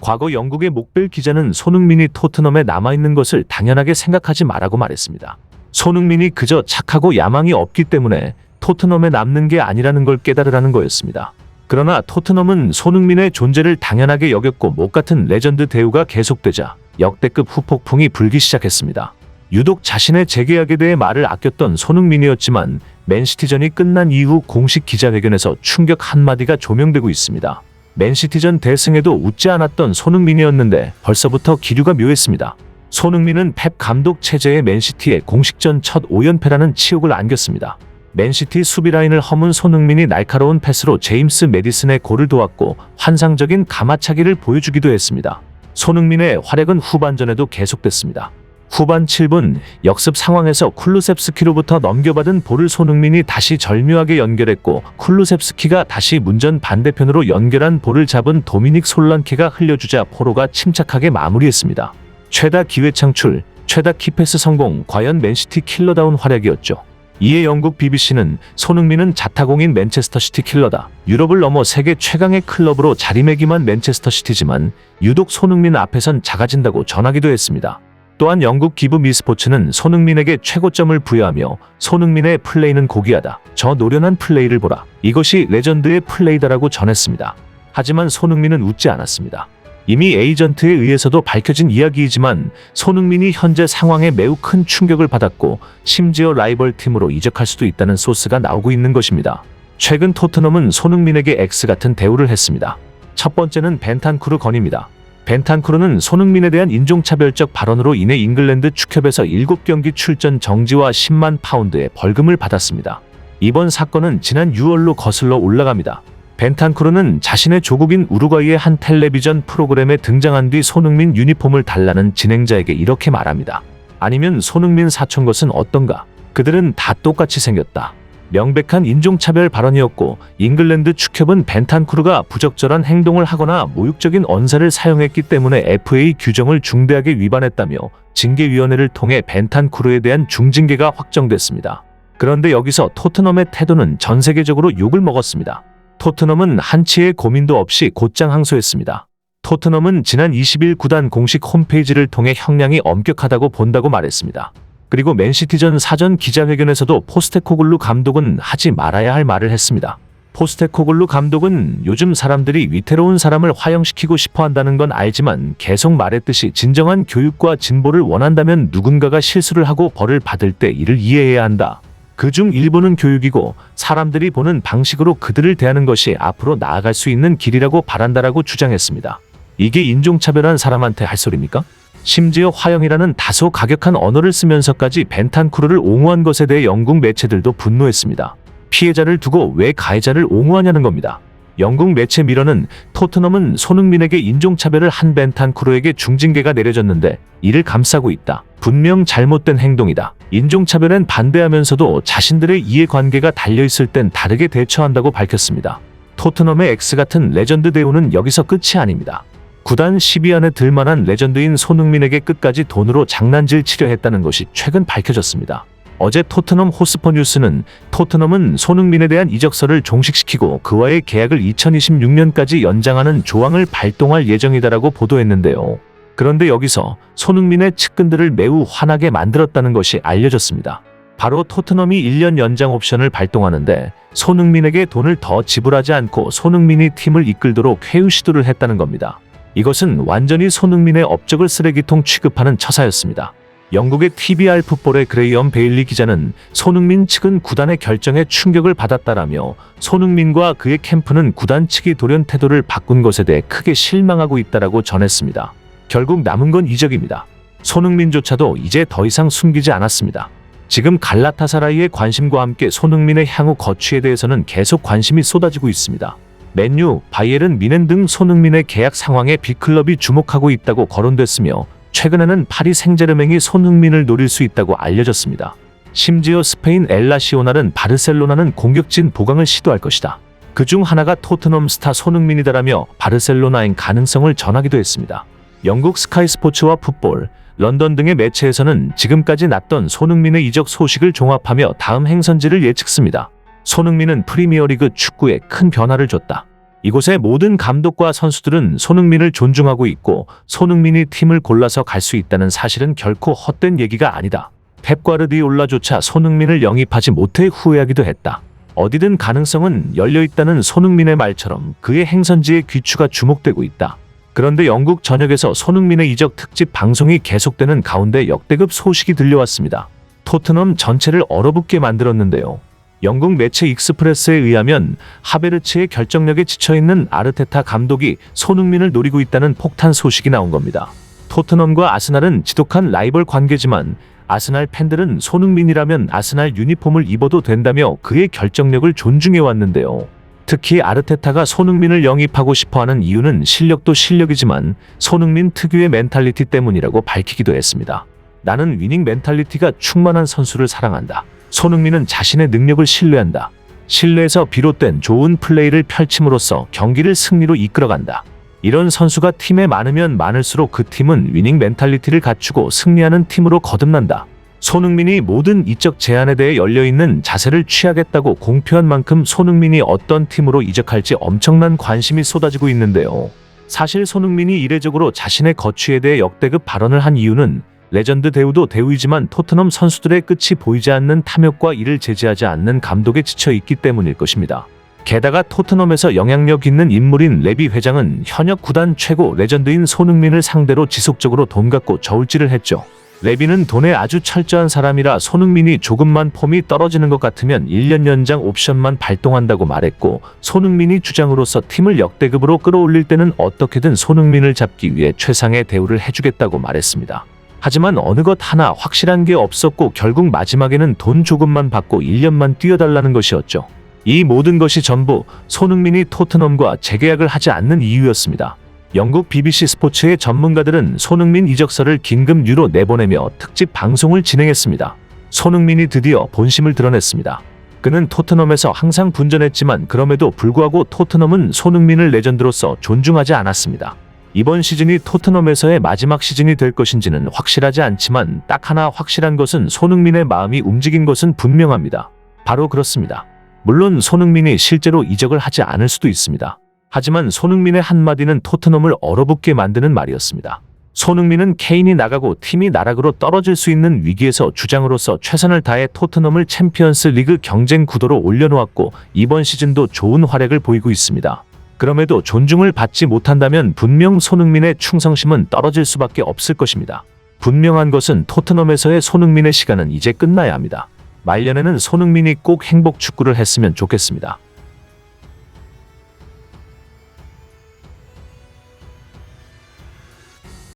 과거 영국의 목벨 기자는 손흥민이 토트넘에 남아있는 것을 당연하게 생각하지 말라고 말했습니다. 손흥민이 그저 착하고 야망이 없기 때문에 토트넘에 남는 게 아니라는 걸 깨달으라는 거였습니다. 그러나 토트넘은 손흥민의 존재를 당연하게 여겼고 못같은 레전드 대우가 계속되자 역대급 후폭풍이 불기 시작했습니다. 유독 자신의 재계약에 대해 말을 아꼈던 손흥민이었지만 맨시티전이 끝난 이후 공식 기자회견에서 충격 한마디가 조명되고 있습니다. 맨시티전 대승에도 웃지 않았던 손흥민이었는데 벌써부터 기류가 묘했습니다. 손흥민은 펩 감독 체제의 맨시티에 공식전 첫 5연패라는 치욕을 안겼습니다. 맨시티 수비라인을 허문 손흥민이 날카로운 패스로 제임스 매디슨의 골을 도왔고 환상적인 가마차기를 보여주기도 했습니다. 손흥민의 활약은 후반전에도 계속됐습니다. 후반 7분 역습 상황에서 쿨루셉스키로부터 넘겨받은 볼을 손흥민이 다시 절묘하게 연결했고 쿨루셉스키가 다시 문전 반대편으로 연결한 볼을 잡은 도미닉 솔란케가 흘려주자 포로가 침착하게 마무리했습니다. 최다 기회 창출, 최다 키패스 성공, 과연 맨시티 킬러다운 활약이었죠. 이에 영국 BBC는 손흥민은 자타공인 맨체스터시티 킬러다. 유럽을 넘어 세계 최강의 클럽으로 자리매김한 맨체스터시티지만 유독 손흥민 앞에선 작아진다고 전하기도 했습니다. 또한 영국 기브 미스포츠는 손흥민에게 최고점을 부여하며 손흥민의 플레이는 고귀하다. 저 노련한 플레이를 보라. 이것이 레전드의 플레이다라고 전했습니다. 하지만 손흥민은 웃지 않았습니다. 이미 에이전트에 의해서도 밝혀진 이야기이지만 손흥민이 현재 상황에 매우 큰 충격을 받았고 심지어 라이벌 팀으로 이적할 수도 있다는 소스가 나오고 있는 것입니다. 최근 토트넘은 손흥민에게 X같은 대우를 했습니다. 첫 번째는 벤탄쿠르 건입니다. 벤탄쿠르는 손흥민에 대한 인종차별적 발언으로 인해 잉글랜드 축협에서 7경기 출전 정지와 10만 파운드의 벌금을 받았습니다. 이번 사건은 지난 6월로 거슬러 올라갑니다. 벤탄쿠르는 자신의 조국인 우루과이의 한 텔레비전 프로그램에 등장한 뒤 손흥민 유니폼을 달라는 진행자에게 이렇게 말합니다. 아니면 손흥민 사촌 것은 어떤가? 그들은 다 똑같이 생겼다. 명백한 인종차별 발언이었고 잉글랜드 축협은 벤탄쿠르가 부적절한 행동을 하거나 모욕적인 언사를 사용했기 때문에 FA 규정을 중대하게 위반했다며 징계위원회를 통해 벤탄쿠르에 대한 중징계가 확정됐습니다. 그런데 여기서 토트넘의 태도는 전 세계적으로 욕을 먹었습니다. 토트넘은 한치의 고민도 없이 곧장 항소했습니다. 토트넘은 지난 20일 구단 공식 홈페이지를 통해 형량이 엄격하다고 본다고 말했습니다. 그리고 맨시티전 사전 기자회견에서도 포스테코글루 감독은 하지 말아야 할 말을 했습니다. 포스테코글루 감독은 요즘 사람들이 위태로운 사람을 화형시키고 싶어 한다는 건 알지만 계속 말했듯이 진정한 교육과 진보를 원한다면 누군가가 실수를 하고 벌을 받을 때 이를 이해해야 한다. 그중 일부는 교육이고 사람들이 보는 방식으로 그들을 대하는 것이 앞으로 나아갈 수 있는 길이라고 바란다라고 주장했습니다. 이게 인종차별한 사람한테 할 소리입니까? 심지어 화형이라는 다소 가격한 언어를 쓰면서까지 벤탄쿠르를 옹호한 것에 대해 영국 매체들도 분노했습니다. 피해자를 두고 왜 가해자를 옹호하냐는 겁니다. 영국 매체 미러는 토트넘은 손흥민에게 인종차별을 한 벤탄쿠르에게 중징계가 내려졌는데 이를 감싸고 있다. 분명 잘못된 행동이다. 인종차별엔 반대하면서도 자신들의 이해관계가 달려있을 땐 다르게 대처한다고 밝혔습니다. 토트넘의 X같은 레전드 대우는 여기서 끝이 아닙니다. 구단 10위 안에 들만한 레전드인 손흥민에게 끝까지 돈으로 장난질 치려 했다는 것이 최근 밝혀졌습니다. 어제 토트넘 호스퍼 뉴스는 토트넘은 손흥민에 대한 이적설을 종식시키고 그와의 계약을 2026년까지 연장하는 조항을 발동할 예정이다라고 보도했는데요. 그런데 여기서 손흥민의 측근들을 매우 화나게 만들었다는 것이 알려졌습니다. 바로 토트넘이 1년 연장 옵션을 발동하는데 손흥민에게 돈을 더 지불하지 않고 손흥민이 팀을 이끌도록 회유 시도를 했다는 겁니다. 이것은 완전히 손흥민의 업적을 쓰레기통 취급하는 처사였습니다. 영국의 TBR 풋볼의 그레이엄 베일리 기자는 손흥민 측은 구단의 결정에 충격을 받았다라며 손흥민과 그의 캠프는 구단 측이 돌연 태도를 바꾼 것에 대해 크게 실망하고 있다라고 전했습니다. 결국 남은 건 이적입니다. 손흥민조차도 이제 더 이상 숨기지 않았습니다. 지금 갈라타사라이의 관심과 함께 손흥민의 향후 거취에 대해서는 계속 관심이 쏟아지고 있습니다. 맨유, 바이에른 미넨 등 손흥민의 계약 상황에 빅클럽이 주목하고 있다고 거론됐으며 최근에는 파리 생제르맹이 손흥민을 노릴 수 있다고 알려졌습니다. 심지어 스페인 엘라시오날은 바르셀로나는 공격진 보강을 시도할 것이다. 그중 하나가 토트넘 스타 손흥민이다라며 바르셀로나행 가능성을 전하기도 했습니다. 영국 스카이 스포츠와 풋볼, 런던 등의 매체에서는 지금까지 났던 손흥민의 이적 소식을 종합하며 다음 행선지를 예측습니다. 손흥민은 프리미어리그 축구에 큰 변화를 줬다. 이곳의 모든 감독과 선수들은 손흥민을 존중하고 있고 손흥민이 팀을 골라서 갈 수 있다는 사실은 결코 헛된 얘기가 아니다. 펩 과르디올라조차 손흥민을 영입하지 못해 후회하기도 했다. 어디든 가능성은 열려있다는 손흥민의 말처럼 그의 행선지에 귀추가 주목되고 있다. 그런데 영국 전역에서 손흥민의 이적 특집 방송이 계속되는 가운데 역대급 소식이 들려왔습니다. 토트넘 전체를 얼어붙게 만들었는데요. 영국 매체 익스프레스에 의하면 하베르츠의 결정력에 지쳐있는 아르테타 감독이 손흥민을 노리고 있다는 폭탄 소식이 나온 겁니다. 토트넘과 아스날은 지독한 라이벌 관계지만 아스날 팬들은 손흥민이라면 아스날 유니폼을 입어도 된다며 그의 결정력을 존중해왔는데요. 특히 아르테타가 손흥민을 영입하고 싶어하는 이유는 실력도 실력이지만 손흥민 특유의 멘탈리티 때문이라고 밝히기도 했습니다. 나는 위닝 멘탈리티가 충만한 선수를 사랑한다. 손흥민은 자신의 능력을 신뢰한다. 신뢰에서 비롯된 좋은 플레이를 펼침으로써 경기를 승리로 이끌어간다. 이런 선수가 팀에 많으면 많을수록 그 팀은 위닝 멘탈리티를 갖추고 승리하는 팀으로 거듭난다. 손흥민이 모든 이적 제안에 대해 열려있는 자세를 취하겠다고 공표한 만큼 손흥민이 어떤 팀으로 이적할지 엄청난 관심이 쏟아지고 있는데요. 사실 손흥민이 이례적으로 자신의 거취에 대해 역대급 발언을 한 이유는 레전드 대우도 대우이지만 토트넘 선수들의 끝이 보이지 않는 탐욕과 이를 제지하지 않는 감독에 지쳐 있기 때문일 것입니다. 게다가 토트넘에서 영향력 있는 인물인 레비 회장은 현역 구단 최고 레전드인 손흥민을 상대로 지속적으로 돈 갖고 저울질을 했죠. 레비는 돈에 아주 철저한 사람이라 손흥민이 조금만 폼이 떨어지는 것 같으면 1년 연장 옵션만 발동한다고 말했고 손흥민이 주장으로서 팀을 역대급으로 끌어올릴 때는 어떻게든 손흥민을 잡기 위해 최상의 대우를 해주겠다고 말했습니다. 하지만 어느 것 하나 확실한 게 없었고 결국 마지막에는 돈 조금만 받고 1년만 뛰어달라는 것이었죠. 이 모든 것이 전부 손흥민이 토트넘과 재계약을 하지 않는 이유였습니다. 영국 BBC 스포츠의 전문가들은 손흥민 이적설을 긴급 뉴로 내보내며 특집 방송을 진행했습니다. 손흥민이 드디어 본심을 드러냈습니다. 그는 토트넘에서 항상 분전했지만 그럼에도 불구하고 토트넘은 손흥민을 레전드로서 존중하지 않았습니다. 이번 시즌이 토트넘에서의 마지막 시즌이 될 것인지는 확실하지 않지만 딱 하나 확실한 것은 손흥민의 마음이 움직인 것은 분명합니다. 바로 그렇습니다. 물론 손흥민이 실제로 이적을 하지 않을 수도 있습니다. 하지만 손흥민의 한마디는 토트넘을 얼어붙게 만드는 말이었습니다. 손흥민은 케인이 나가고 팀이 나락으로 떨어질 수 있는 위기에서 주장으로서 최선을 다해 토트넘을 챔피언스 리그 경쟁 구도로 올려놓았고 이번 시즌도 좋은 활약을 보이고 있습니다. 그럼에도 존중을 받지 못한다면 분명 손흥민의 충성심은 떨어질 수밖에 없을 것입니다. 분명한 것은 토트넘에서의 손흥민의 시간은 이제 끝나야 합니다. 말년에는 손흥민이 꼭 행복 축구를 했으면 좋겠습니다.